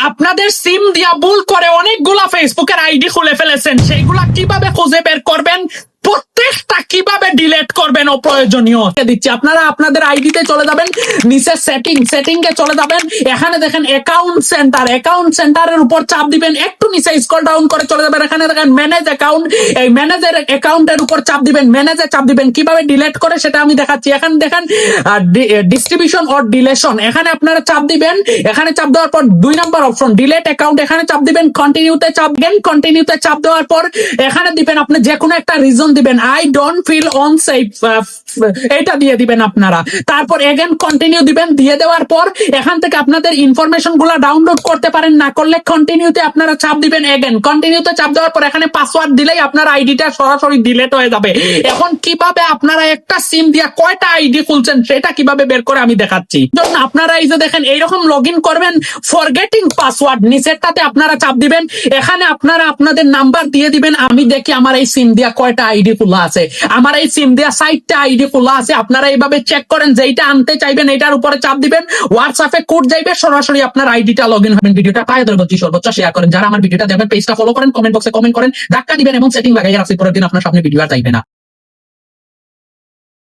আপনাদের সিম দিয়া ভুল করে অনেকগুলা ফেসবুকের আইডি খুলে ফেলেছেন, সেইগুলা কিভাবে খুঁজে বের করবেন, প্রত্যেকটা কিভাবে ডিলিট করবেন অপ্রয়োজনীয় দিচ্ছি। আপনারা আপনাদের আইডিতে চলে যাবেন, নিচে সেটিং এ চলে যাবেন, এখানে দেখেন অ্যাকাউন্ট সেন্টারের উপর চাপ দিবেন, একটু নিচে স্ক্রল ডাউন করে চলে যাবেন, এখানে দেখেন ম্যানেজ অ্যাকাউন্ট, এই ম্যানেজের অ্যাকাউন্টের উপর চাপ দিবেন, ম্যানেজে চাপ দিবেন। কিভাবে ডিলিট করে সেটা আমি দেখাচ্ছি। এখানে দেখেন ডিস্ট্রিবিউশন অর ডিলেশন, এখানে আপনারা চাপ দিবেন, এখানে চাপ দেওয়ার পর 2 নম্বর অপশন ডিলিট অ্যাকাউন্ট, এখানে চাপ দিবেন, কন্টিনিউতে চাপ দেন, কন্টিনিউতে চাপ দেওয়ার পর এখানে দিবেন আপনি যে কোনো একটা রিজন দিবেন, I don't feel unsafe, এটা দিয়ে দিবেন আপনারা। তারপর এগেন কন্টিনিউ দিবেন, দিয়ে দেওয়ার পর এখান থেকে আপনাদের ইনফরমেশন গুলা ডাউনলোড করতে পারেন, না করলে কন্টিনিউতে আপনারা চাপ দিবেন। এগেন কন্টিনিউতে চাপ দেওয়ার পর এখানে পাসওয়ার্ড দিলেই আপনার আইডিটা সরাসরি ডিলিট হয়ে যাবে। এখন কিভাবে আপনারা একটা সিম দিয়া কয়টা আইডি খুলছেন সেটা কিভাবে বের করে আমি দেখাচ্ছি। জন্য আপনারা এই যে দেখেন এইরকম লগইন করবেন, ফরগেটিং পাসওয়ার্ড নিচেরটাতে আপনারা চাপ দিবেন, এখানে আপনারা আপনাদের নাম্বার দিয়ে দিবেন। আমি দেখি আমার এই সিম দিয়া কয়টা আইডি খোলা আছে, আমার এই সিম দিয়া 60টা আইডি খোলা আছে। আপনারা এইভাবে চেক করেন, যেইটা আনতে চাইবেন এটার উপরে চাপ দিবেন, হোয়াটসঅ্যাপে কোড যাইবে, সরাসরি আপনার আইডিটা লগইন হবেন। ভিডিওটা পায়ে ধরে বলছি, সর্বোচ্চ শেয়ার করেন। যারা আমার ভিডিওটা দেখবেন পেজটা ফলো করেন, কমেন্ট বক্সে কমেন্ট করেন, ধাক্কা দিবেন এবং সেটিং লাগাইয়া রাখছি, পরের দিন আপনার সামনে ভিডিও আর যাইবে না।